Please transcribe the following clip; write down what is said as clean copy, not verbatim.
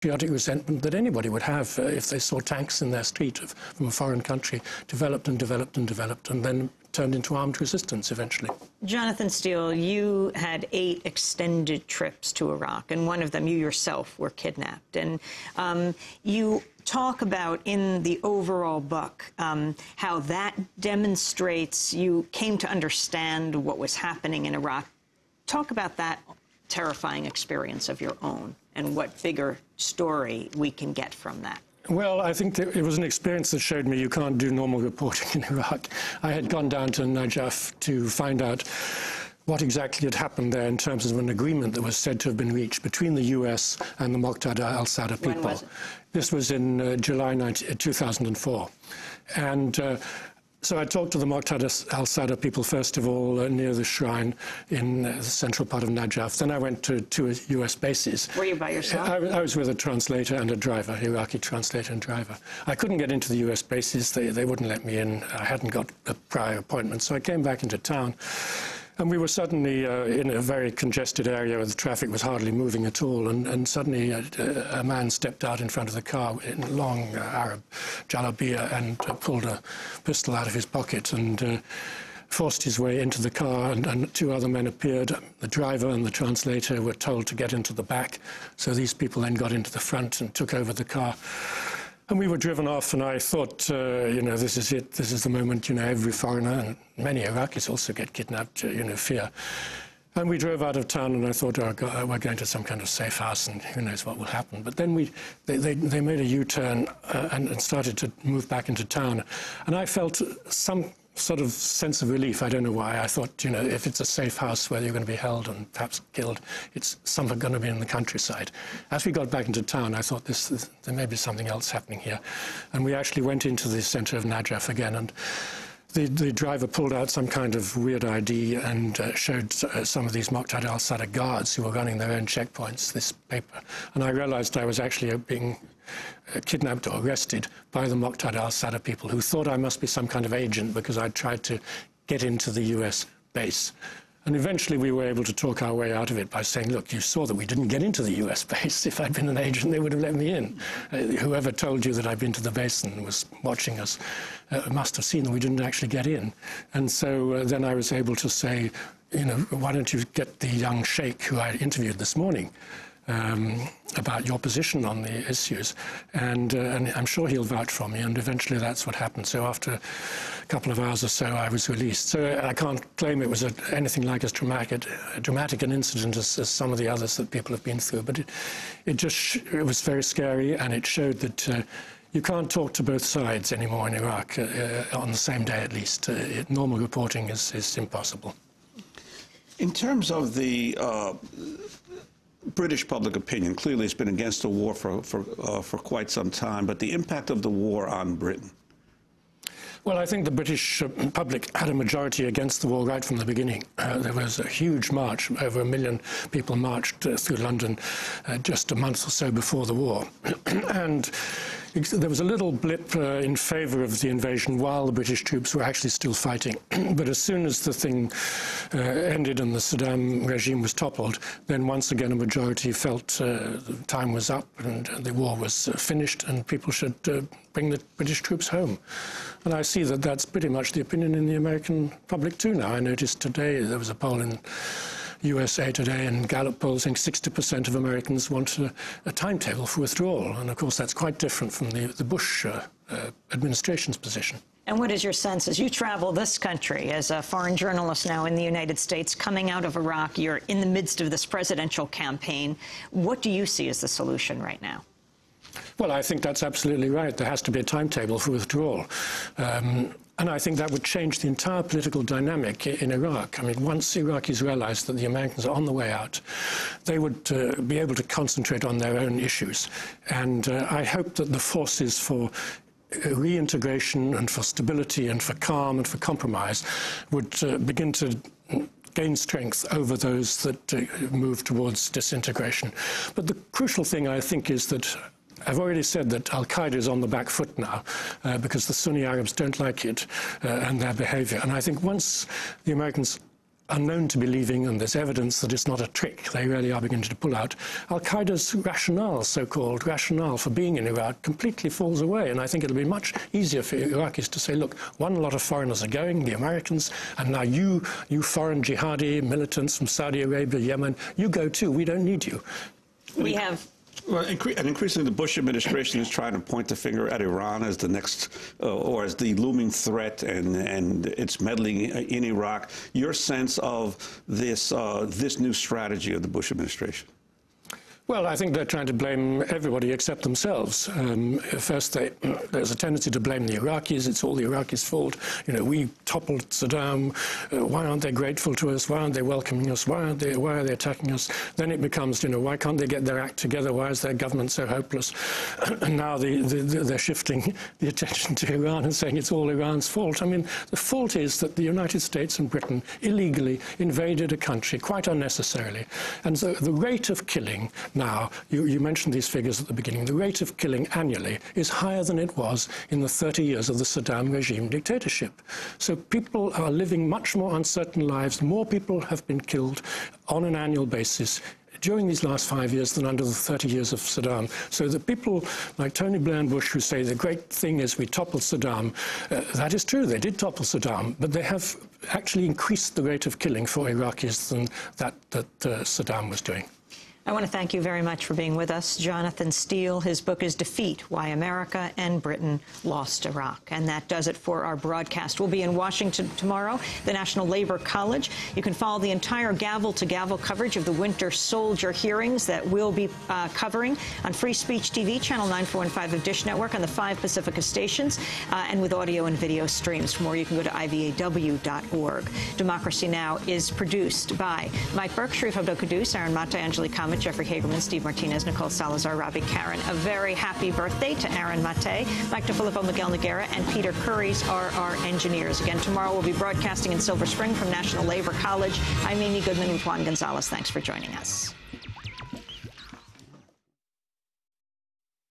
patriotic resentment that anybody would have if they saw tanks in their street from a foreign country, developed and developed and developed, and then turned into armed resistance eventually. Jonathan Steele, you had 8 extended trips to Iraq, and one of them, you yourself, were kidnapped. And you talk about in the overall book how that demonstrates you came to understand what was happening in Iraq. Talk about that terrifying experience of your own and what bigger story we can get from that. Well, I think that it was an experience that showed me you can't do normal reporting in Iraq. I had gone down to Najaf to find out what exactly had happened there in terms of an agreement that was said to have been reached between the US and the Muqtada al-Sadr people. When was it? This was in July 2004. And so I talked to the Muqtada al-Sadr people, first of all, near the shrine in the central part of Najaf. Then I went to 2 US bases. Were you by yourself? I was with a translator and a driver, Iraqi translator and driver. I couldn't get into the US bases. They wouldn't let me in. I hadn't got a prior appointment. So I came back into town. And we were suddenly in a very congested area where the traffic was hardly moving at all. And suddenly a man stepped out in front of the car in a long Arab jalabiyah and pulled a pistol out of his pocket and forced his way into the car. And 2 other men appeared. The driver and the translator were told to get into the back. So these people then got into the front and took over the car. And we were driven off, and I thought, you know, this is it. This is the moment, you know, every foreigner, and many Iraqis also get kidnapped, you know, fear. And we drove out of town, and I thought, oh, God, we're going to some kind of safe house, and who knows what will happen. But then they made a U-turn and started to move back into town. And I felt some sort of sense of relief. I don't know why. I thought, you know, if it's a safe house where you're going to be held and perhaps killed, it's somewhere going to be in the countryside. As we got back into town, I thought there may be something else happening here. And we actually went into the center of Najaf again, and the driver pulled out some kind of weird ID and showed some of these Muqtada al-Sadr guards who were running their own checkpoints, this paper. And I realized I was actually being kidnapped or arrested by the Muqtada al-Sadr people, who thought I must be some kind of agent because I'd tried to get into the US base. And eventually we were able to talk our way out of it by saying, look, you saw that we didn't get into the US base. If I'd been an agent, they would have let me in. Whoever told you that I'd been to the base and was watching us must have seen that we didn't actually get in. And so then I was able to say, you know, why don't you get the young sheikh who I interviewed this morning about your position on the issues, and I'm sure he'll vouch for me, and eventually that's what happened. So after a couple of hours or so, I was released. So I can't claim it was anything like as dramatic an incident as some of the others that people have been through, but it was very scary, and it showed that you can't talk to both sides anymore in Iraq on the same day at least. Normal reporting is impossible. In terms of the British public opinion, clearly it's been against the war for quite some time, but the impact of the war on Britain? Well, I think the British public had a majority against the war right from the beginning. There was a huge march. Over 1 million people marched through London just a month or so before the war. And there was a little blip in favour of the invasion while the British troops were actually still fighting. But as soon as the thing ended and the Saddam regime was toppled, then once again a majority felt time was up and the war was finished and people should bring the British troops home. And I see that that's pretty much the opinion in the American public too now. I noticed today there was a poll in USA Today and Gallup poll saying 60% of Americans want a timetable for withdrawal. And of course that's quite different from the Bush administration's position. And what is your sense as you travel this country as a foreign journalist now in the United States, coming out of Iraq, you're in the midst of this presidential campaign. What do you see as the solution right now? Well, I think that's absolutely right. There has to be a timetable for withdrawal. And I think that would change the entire political dynamic in Iraq. I mean, once Iraqis realized that the Americans are on the way out, they would be able to concentrate on their own issues. And I hope that the forces for reintegration and for stability and for calm and for compromise would begin to gain strength over those that move towards disintegration. But the crucial thing, I think, is that I've already said that al-Qaeda is on the back foot now because the Sunni Arabs don't like it and their behavior. And I think once the Americans are known to be leaving, and there's evidence that it's not a trick, they really are beginning to pull out, Al-Qaeda's rationale, so-called rationale for being in Iraq, completely falls away. And I think it'll be much easier for Iraqis to say, look, one lot of foreigners are going, the Americans, and now you foreign jihadi militants from Saudi Arabia, Yemen, you go too, we don't need you. We have... Well, and increasingly, the Bush administration is trying to point the finger at Iran as the next, or as the looming threat, and its meddling in Iraq. Your sense of this new strategy of the Bush administration? Well, I think they're trying to blame everybody except themselves. First, there's a tendency to blame the Iraqis. It's all the Iraqis' fault. You know, we toppled Saddam. Why aren't they grateful to us? Why aren't they welcoming us? Why are they attacking us? Then it becomes, you know, why can't they get their act together? Why is their government so hopeless? And now they're shifting the attention to Iran and saying it's all Iran's fault. I mean, the fault is that the United States and Britain illegally invaded a country quite unnecessarily. And so the rate of killing now, you mentioned these figures at the beginning, the rate of killing annually is higher than it was in the 30 years of the Saddam regime dictatorship. So people are living much more uncertain lives. More people have been killed on an annual basis during these last 5 years than under the 30 years of Saddam. So the people like Tony Blair and Bush who say the great thing is we toppled Saddam, that is true, they did topple Saddam, but they have actually increased the rate of killing for Iraqis than that Saddam was doing. I want to thank you very much for being with us. Jonathan Steele, his book is Defeat, Why America and Britain Lost Iraq. And that does it for our broadcast. We'll be in Washington tomorrow, the National Labor College. You can follow the entire gavel-to-gavel coverage of the Winter Soldier hearings that we'll be covering on Free Speech TV, Channel 9415 of Dish Network, on the 5 Pacifica stations, and with audio and video streams. For more, you can go to ivaw.org. Democracy Now! Is produced by Mike Burke, Sharif Abdel-Quddus, Aaron Mata, Angelique Kamet, Jeffrey Hagerman, Steve Martinez, Nicole Salazar, Robbie Karen. A very happy birthday to Aaron Mate, Mike DeFilippo, Miguel Noguera, and Peter Curries are our engineers. Again, tomorrow we'll be broadcasting in Silver Spring from National Labor College. I'm Amy Goodman with Juan Gonzalez. Thanks for joining us.